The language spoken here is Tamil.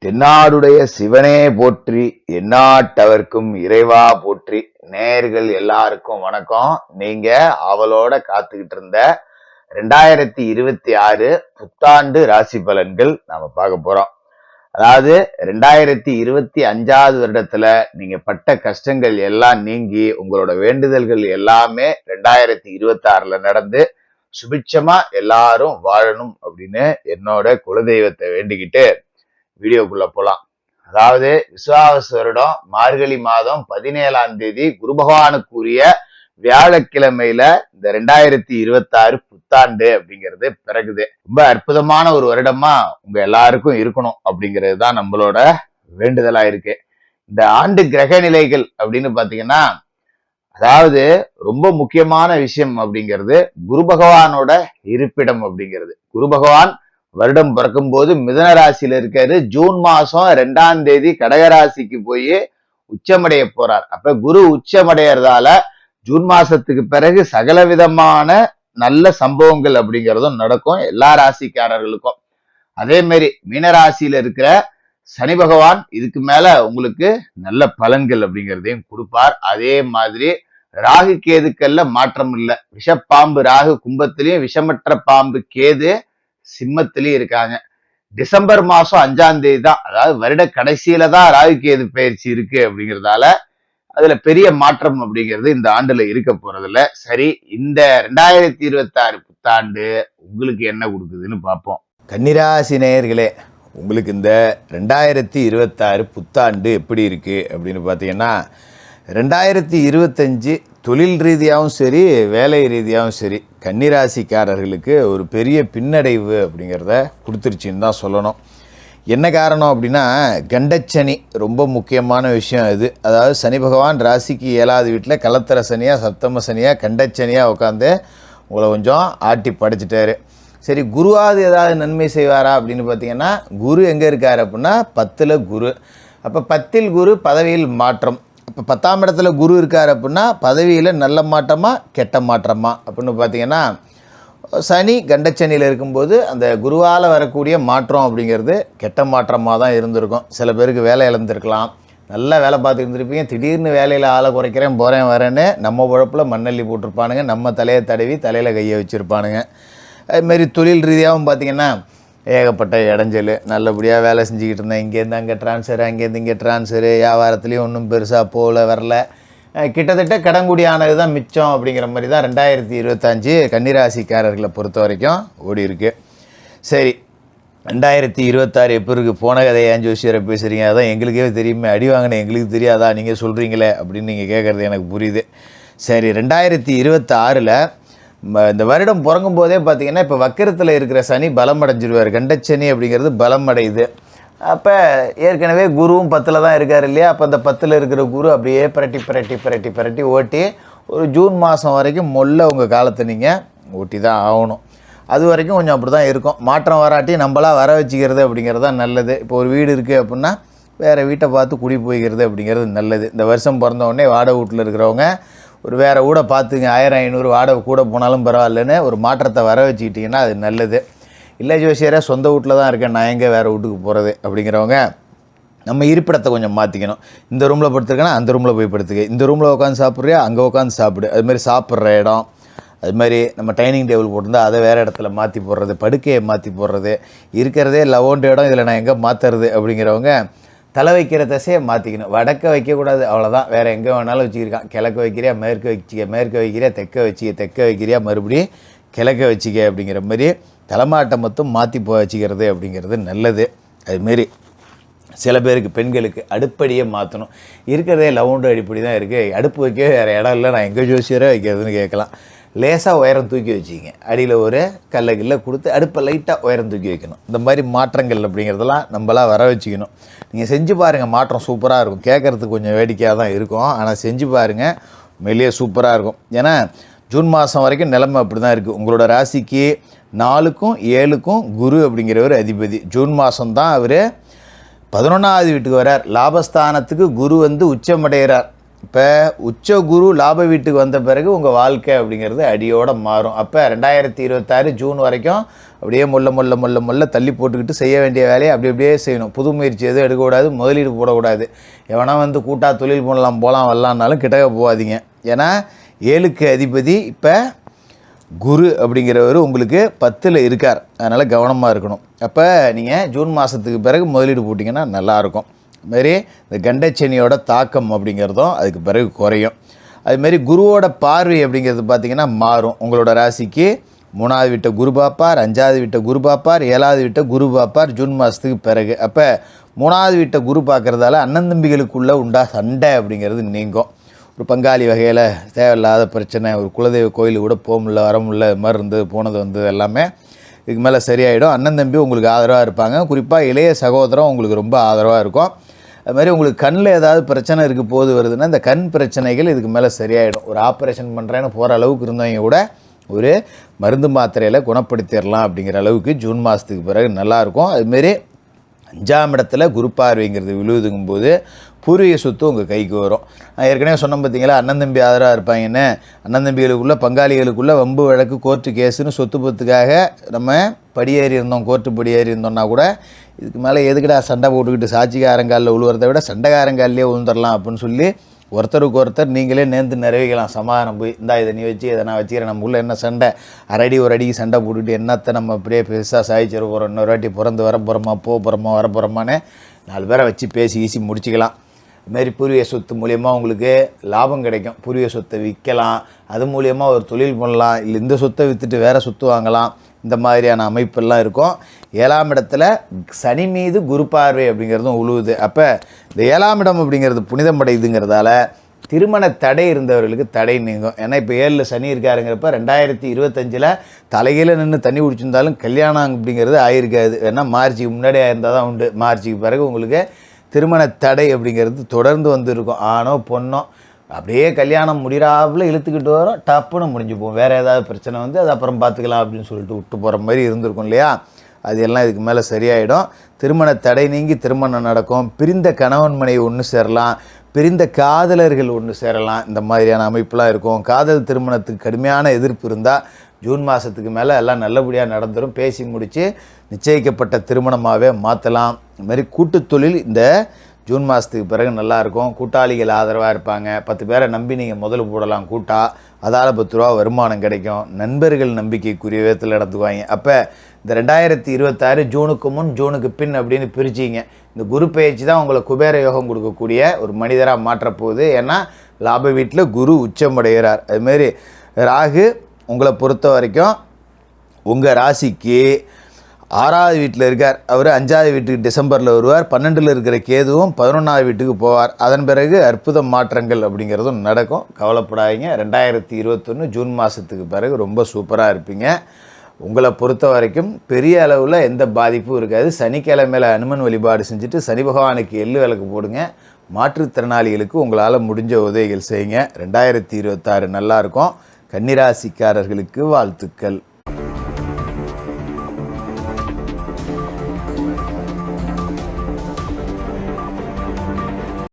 தென்னாடுடைய சிவனே போற்றி, எந்நாட்டவர்க்கும் இறைவா போற்றி. நேயர்கள் எல்லாருக்கும் வணக்கம். நீங்க அவளோட காத்துக்கிட்டு இருந்த 2026 புத்தாண்டு ராசி பலன்கள் நாம பார்க்க போறோம். அதாவது 2025வது வருடத்துல நீங்க பட்ட கஷ்டங்கள் எல்லாம் நீங்கி உங்களோட வேண்டுதல்கள் எல்லாமே 2026ல நடந்து சுபிட்சமா எல்லாரும் வாழணும் அப்படின்னு என்னோட குலதெய்வத்தை வேண்டிக்கிட்டு வீடியோக்குள்ள போலாம். அதாவது விசுவாவசு வருடம் மார்கழி மாதம் 17ஆம் தேதி குரு பகவானுக்குரிய வியாழக்கிழமையில இந்த 2026 புத்தாண்டு அப்படிங்கிறது பிறகுது. ரொம்ப அற்புதமான ஒரு வருடமா உங்க எல்லாருக்கும் இருக்கணும் அப்படிங்கிறது தான் நம்மளோட வேண்டுதலா இருக்கு. இந்த ஆண்டு கிரக நிலைகள் அப்படின்னு பாத்தீங்கன்னா, அதாவது ரொம்ப முக்கியமான விஷயம் அப்படிங்கிறது குரு பகவானோட இருப்பிடம் அப்படிங்கிறது. குரு பகவான் வருடம் பிறக்கும் போது மிதன ராசியில இருக்காரு. ஜூன் மாசம் 2ஆம் தேதி கடகராசிக்கு போய் உச்சமடைய போறார். அப்ப குரு உச்சமடையறதால ஜூன் மாசத்துக்கு பிறகு சகல விதமான நல்ல சம்பவங்கள் அப்படிங்கிறதும் நடக்கும் எல்லா ராசிக்காரர்களுக்கும். அதே மாதிரி மீனராசியில இருக்கிற சனி பகவான் இதுக்கு மேல உங்களுக்கு நல்ல பலன்கள் அப்படிங்கிறதையும் கொடுப்பார். அதே மாதிரி ராகு கேதுக்கள்ல மாற்றம் இல்லை. விஷப்பாம்பு ராகு கும்பத்திலையும், விஷமற்ற பாம்பு கேது சிம்மத்திலயும் இருக்காங்க. டிசம்பர் மாசம் 5ஆம் தேதி தான், அதாவது வருட கடைசியில தான் ராகு கேது பயிற்சி இருக்கு அப்படிங்கிறதால அதுல பெரிய மாற்றம் அப்படிங்கிறது இந்த ஆண்டுல இருக்க போறதில்ல. சரி, இந்த 2026 புத்தாண்டு உங்களுக்கு என்ன கொடுக்குதுன்னு பார்ப்போம். கன்னிராசி நேயர்களே, உங்களுக்கு இந்த 2026 புத்தாண்டு எப்படி இருக்கு அப்படின்னு பார்த்தீங்கன்னா, 2025 தொழில் ரீதியாகவும் சரி, வேலை ரீதியாகவும் சரி, கன்னிராசிக்காரர்களுக்கு ஒரு பெரிய பின்னடைவு அப்படிங்கிறத கொடுத்துருச்சின்னு தான் சொல்லணும். என்ன காரணம் அப்படின்னா, கண்டச்சனி ரொம்ப முக்கியமான விஷயம் இது. அதாவது சனி பகவான் ராசிக்கு 7வது வீட்டில் கலத்தர சனியாக, சப்தம சனியாக, கண்டச்சனியாக உட்காந்து உங்களை கொஞ்சம் ஆட்டி படைச்சிட்டாரு. சரி, குருவாவது ஏதாவது நன்மை செய்வாரா அப்படின்னு பார்த்தீங்கன்னா, குரு எங்கே இருக்கார் அப்படின்னா 10ல் குரு. அப்போ 10ல் குரு பதவியில் மாற்றம். இப்போ 10ஆம் இடத்துல குரு இருக்கார் அப்படின்னா பதவியில் நல்ல மாற்றமா கெட்ட மாற்றமா அப்படின்னு பார்த்தீங்கன்னா, சனி கண்டச்சனியில் இருக்கும்போது அந்த குருவால் வரக்கூடிய மாற்றம் அப்படிங்கிறது கெட்ட மாற்றமாக தான் இருந்திருக்கும். சில பேருக்கு வேலை இழந்திருக்கலாம், நல்லா வேலை பார்த்து இருந்திருப்பீங்க. திடீர்னு வேலையில் ஆளை குறைக்கிறேன் போகிறேன் வரேன்னு நம்ம உழப்பில் மண்ணள்ளி போட்டிருப்பானுங்க, நம்ம தலையை தடவி தலையில் கையை வச்சுருப்பானுங்க. அதுமாரி தொழில் ரீதியாகவும் பார்த்திங்கன்னா ஏகப்பட்ட இடைஞ்சல். நல்லபடியாக வேலை செஞ்சுக்கிட்டு இருந்தேன், இங்கேருந்து அங்கே ட்ரான்ஸ்ஃபரு, அங்கேருந்து இங்கே ட்ரான்ஸ்ஃபரு, வியாபாரத்துலேயும் ஒன்றும் பெருசாக போகல வரல, கிட்டத்தட்ட கடங்குடியானது தான் மிச்சம் அப்படிங்கிற மாதிரி தான் 2025 கன்னிராசிக்காரர்களை பொறுத்த வரைக்கும் ஓடி இருக்கு. சரி, 2026 எப்போ இருக்குது? போன கதையை ஏன் ஜோசியரை பேசுகிறீங்க? அதான் எங்களுக்கே தெரியுமே, அடி வாங்கினேன் எங்களுக்கு தெரியாதா நீங்கள் சொல்கிறீங்களே அப்படின்னு நீங்கள் கேட்குறது எனக்கு புரியுது. சரி, 2026ல் இந்த வருடம் பிறங்கும் போதே பார்த்தீங்கன்னா, இப்போ வக்கரத்தில் இருக்கிற சனி பலம் அடைஞ்சிருவார். கண்டச்சனி அப்படிங்கிறது பலம் அடையுது. அப்போ ஏற்கனவே குருவும் 10ல் தான் இருக்கார் இல்லையா? அப்போ அந்த 10ல் இருக்கிற குரு அப்படியே பிரட்டி பிரட்டி பிரட்டி பிரட்டி ஓட்டி ஒரு ஜூன் மாதம் வரைக்கும் உங்கள் காலத்தை நீங்கள் ஓட்டி தான் ஆகணும். அது வரைக்கும் கொஞ்சம் அப்படி தான் இருக்கும். மாற்றம் வராட்டி நம்மளாக வர வச்சுக்கிறது அப்படிங்கிறது தான் நல்லது. இப்போ ஒரு வீடு இருக்குது அப்படின்னா வேறு வீட்டை பார்த்து குடி போய்க்கிறது அப்படிங்கிறது நல்லது. இந்த வருஷம் பிறந்தவுடனே வாடகை வீட்டில் இருக்கிறவங்க ஒரு வேறு வீடை பார்த்துங்க, 1000-500 வாடகை கூட போனாலும் பரவாயில்லன்னு ஒரு மாற்றத்தை வர வச்சுக்கிட்டிங்கன்னா அது நல்லது. இல்லை ஜோசியரே சொந்த வீட்டில் தான் இருக்கேன், நான் எங்கே வேறு வீட்டுக்கு போகிறது அப்படிங்கிறவங்க நம்ம இருப்பிடத்தை கொஞ்சம் மாற்றிக்கணும். இந்த ரூமில் படுத்துருக்கேன்னா அந்த ரூமில் போய் படுத்துக்க, இந்த ரூமில் உட்காந்து சாப்பிட்றியா அங்கே உட்காந்து சாப்பிடு. அதுமாதிரி சாப்பிட்ற இடம், அதுமாதிரி நம்ம டைனிங் டேபிள் போட்டிருந்தால் அதை வேறு இடத்துல மாற்றி போடுறது, படுக்கையை மாற்றி போடுறது, இருக்கிறதே லவோண்டு இடம் இதில் நான் எங்கே மாற்றுறது அப்படிங்கிறவங்க தலை வைக்கிற தசையை மாற்றிக்கணும். வடக்க வைக்கக்கூடாது, அவ்வளோதான். வேறு எங்கே வேணாலும் வச்சுக்கிருக்கான். கிழக்க வைக்கிறியா மேற்கு வச்சுக்க, மேற்க வைக்கிறியா தெற்க வச்சுக்க, தெற்க வைக்கிறியா மறுபடியும் கிழக்க வச்சுக்க அப்படிங்கிற மாதிரி தலைமாட்டை மட்டும் மாற்றி போக வச்சுக்கிறது அப்படிங்கிறது நல்லது. அதுமாரி சில பேருக்கு பெண்களுக்கு அடுப்படியே மாற்றணும். இருக்கிறதே லவுண்டு அடிப்படி தான் இருக்குது, அடுப்பு வைக்க வேறு இடம் இல்லை, நான் எங்கே ஜோசியரே வைக்கிறதுன்னு கேட்கலாம். லேசாக உயரம் தூக்கி வச்சுக்கிங்க, அடியில் ஒரு கல்லை கொடுத்து அடுப்பை லைட்டாக உயரம் தூக்கி வைக்கணும். இந்த மாதிரி மாற்றங்கள் அப்படிங்கிறதெல்லாம் நம்மளாக வர வச்சுக்கணும். நீங்கள் செஞ்சு பாருங்கள், மாற்றம் சூப்பராக இருக்கும். கேட்குறதுக்கு கொஞ்சம் வேடிக்கையாக தான் இருக்கும், ஆனால் செஞ்சு பாருங்கள், வெளியே சூப்பராக இருக்கும். ஏன்னா ஜூன் மாதம் வரைக்கும் நிலைமை அப்படி தான் இருக்குது. உங்களோட ராசிக்கு 4க்கும் 7க்கும் குரு அப்படிங்கிறவர் அதிபதி. ஜூன் மாதம்தான் அவர் 11ஆவது வீட்டுக்கு வர்றார். லாபஸ்தானத்துக்கு குரு வந்து உச்சமடைகிறார். இப்போ உச்ச குரு லாப வீட்டுக்கு வந்த பிறகு உங்கள் வாழ்க்கை அப்படிங்கிறது அடியோடு மாறும். அப்போ 2026 ஜூன் வரைக்கும் அப்படியே மொல்ல தள்ளி போட்டுக்கிட்டு செய்ய வேண்டிய வேலையை அப்படியே செய்யணும். புது முயற்சி எதுவும் எடுக்கக்கூடாது, முதலீடு போடக்கூடாது. எவனா வந்து கூட்டா தொழில் பண்ணலாம் போகலாம் வரலான்னாலும் கிட்டக்க போகாதீங்க. ஏன்னா 7க்கு அதிபதி இப்போ குரு அப்படிங்கிறவர் உங்களுக்கு 10ல் இருக்கார். அதனால் கவனமாக இருக்கணும். அப்போ நீங்கள் ஜூன் மாதத்துக்கு பிறகு முதலீடு போட்டிங்கன்னா நல்லாயிருக்கும். அதுமாரி இந்த கண்டச்சனியோட தாக்கம் அப்படிங்கிறதும் அதுக்கு பிறகு குறையும். அதுமாரி குருவோட பார்வை அப்படிங்கிறது பார்த்திங்கன்னா மாறும். உங்களோட ராசிக்கு 3வது வீட்டை குரு பார்ப்பார், 5வது வீட்டை குரு பார்ப்பார், 7வது வீட்டை குரு பார்ப்பார் ஜூன் மாதத்துக்கு பிறகு. அப்போ 3வது வீட்டை குரு பார்க்குறதால அண்ணன் தம்பிகளுக்குள்ளே சண்டை அப்படிங்கிறது நீங்கும். ஒரு பங்காளி வகையில் தேவையில்லாத பிரச்சனை, ஒரு குலதெய்வ கோயிலுக்கு கூட போக முடியல வர முடியல, இது மாதிரி இருந்து போனது வந்து எல்லாமே இதுக்கு மேலே சரியாயிடும். அண்ணன் தம்பி உங்களுக்கு ஆதரவாக இருப்பாங்க. குறிப்பாக இளைய சகோதரம் உங்களுக்கு ரொம்ப ஆதரவாக இருக்கும். அதுமாதிரி உங்களுக்கு கண்ணில் ஏதாவது பிரச்சனை இருக்குது போது வருதுன்னா இந்த கண் பிரச்சனைகள் இதுக்கு மேலே சரியாயிடும். ஒரு ஆப்ரேஷன் பண்ணுறேன்னு போகிற அளவுக்கு இருந்தவங்க கூட ஒரு மருந்து மாத்திரையில் குணப்படுத்திடலாம் அப்படிங்கிற அளவுக்கு ஜூன் மாதத்துக்கு பிறகு நல்லாயிருக்கும். அதுமாரி 5ஆம் இடத்துல குரு பார்வைங்கிறது விழுதுங்கும்போது பூர்வீக சொத்து உங்கள் கைக்கு வரும். நான் ஏற்கனவே சொன்னேன் பார்த்தீங்களா, அண்ணன் தம்பி ஆதரவாக இருப்பாங்கன்னு. அண்ணன் தம்பிகளுக்குள்ளே பங்காளிகளுக்குள்ளே வம்பு வழக்கு கோர்ட்டு கேஸுன்னு சொத்து பத்துக்காக நம்ம படியேறி இருந்தோம், கோர்ட்டு படியேறி இருந்தோம்னா கூட இதுக்கு மேலே எதுக்குடா சண்டை போட்டுக்கிட்டு சாட்சிக்காரங்காலில் விழுவுறதை விட சண்டைக்காரங்காலிலே விழுந்துடலாம் அப்படின்னு சொல்லி ஒருத்தருக்கு ஒருத்தர் நீங்களே நேர்ந்து நிறைவேக்கலாம். சமாதானம் போய் இதை நீ வச்சு இதை நான் வச்சுக்கிறேன், நம்ம உள்ள என்ன சண்டை, ஒரு அடிக்கு சண்டை போட்டுக்கிட்டு என்னத்தை நம்ம அப்படியே பெருசாக சாதிச்சிட போகிறோம், இன்னொரு வாட்டி பிறந்து வர போகிறோமா போக போகிறோமா வர போகிறோமான்னு 4 பேரை வச்சு பேசி ஈசி முடிச்சிக்கலாம். இதுமாரி பூர்வீக சொத்து மூலிமா உங்களுக்கு லாபம் கிடைக்கும். பூர்வீக சொத்தை விற்கலாம், அது மூலயமா ஒரு தொழில் பண்ணலாம், இல்லை இந்த சொத்தை விற்றுட்டு வேறு சொத்து வாங்கலாம். இந்த மாதிரியான அமைப்பெல்லாம் இருக்கும். 7ஆம் இடத்துல சனி மீது குரு பார்வை அப்படிங்கிறதும் உழுவுது. அப்போ இந்த 7ஆம் இடம் அப்படிங்கிறது புனிதம் அடையுதுங்கிறதால திருமண தடை இருந்தவர்களுக்கு தடை நீங்கும். ஏன்னா இப்போ 7ல் சனி இருக்காருங்கிறப்ப 2025 தலைகீழ நின்று தண்ணி குடிச்சிருந்தாலும் கல்யாணம் அப்படிங்கிறது ஆயிருக்காது. ஏன்னா மார்ச்சுக்கு முன்னாடி ஆயிருந்தால் தான் உண்டு. மார்ச்சுக்கு பிறகு உங்களுக்கு திருமண தடை அப்படிங்கிறது தொடர்ந்து வந்து இருக்கும். ஆணோ பொண்ணோ அப்படியே கல்யாணம் முடிகிறாப்புல இழுத்துக்கிட்டு வரோம், டப்புன்னு முடிஞ்சு போகும். வேறு ஏதாவது பிரச்சனை வந்து அது அப்புறம் பார்த்துக்கலாம் அப்படின்னு சொல்லிட்டு விட்டு போகிற மாதிரி இருந்திருக்கும் இல்லையா. அது எல்லாம் இதுக்கு மேலே சரியாயிடும். திருமண தடை நீங்கி திருமணம் நடக்கும். பிரிந்த கணவன் மனைவி ஒன்று சேரலாம், பிரிந்த காதலர்கள் ஒன்று சேரலாம். இந்த மாதிரியான அமைப்புலாம் இருக்கும். காதல் திருமணத்துக்கு கடுமையான எதிர்ப்பு இருந்தால் ஜூன் மாதத்துக்கு மேலே எல்லாம் நல்லபடியாக நடந்துடும். பேசி முடித்து நிச்சயிக்கப்பட்ட திருமணமாகவே மாற்றலாம். இதுமாதிரி கூட்டுத் தொழில் இந்த ஜூன் மாதத்துக்கு பிறகு நல்லாயிருக்கும். கூட்டாளிகள் ஆதரவாக இருப்பாங்க. 10 பேரை நம்பி நீங்கள் முதல்ல போடலாம் கூட்டா, அதால் 10 ரூபா வருமானம் கிடைக்கும். நண்பர்கள் நம்பிக்கைக்குரிய விதத்தில் நடத்துக்குவாங்க. அப்போ இந்த 2026 ஜூனுக்கு முன் ஜூனுக்கு பின் அப்படின்னு பிரிச்சிங்க. இந்த குரு பயிற்சி தான் உங்களை குபேர யோகம் கொடுக்கக்கூடிய ஒரு மனிதராக மாற்றப்போகுது. ஏன்னா லாப வீட்டில் குரு உச்சமடைகிறார். அதுமாரி ராகு உங்களை பொறுத்த வரைக்கும் உங்கள் ராசிக்கு 6வது வீட்டில் இருக்கார். அவர் 5வது வீட்டுக்கு டிசம்பரில் வருவார். 12ல் இருக்கிற கேதுவும் 11வது வீட்டுக்கு போவார். அதன் பிறகு அற்புத மாற்றங்கள் அப்படிங்கிறதும் நடக்கும். கவலைப்படாதீங்க. 2021 ஜூன் மாதத்துக்கு பிறகு ரொம்ப சூப்பராக இருப்பீங்க. உங்களை பொறுத்த வரைக்கும் பெரிய அளவில் எந்த பாதிப்பும் இருக்காது. சனிக்கிழமையில் அனுமன் வழிபாடு செஞ்சுட்டு சனி பகவானுக்கு எள்ளு விளக்கு போடுங்க. மாற்றுத்திறனாளிகளுக்கு உங்களால் முடிஞ்ச உதவிகள் செய்யுங்க. 2026 நல்லாயிருக்கும். கன்னிராசிக்காரர்களுக்கு வாழ்த்துக்கள்.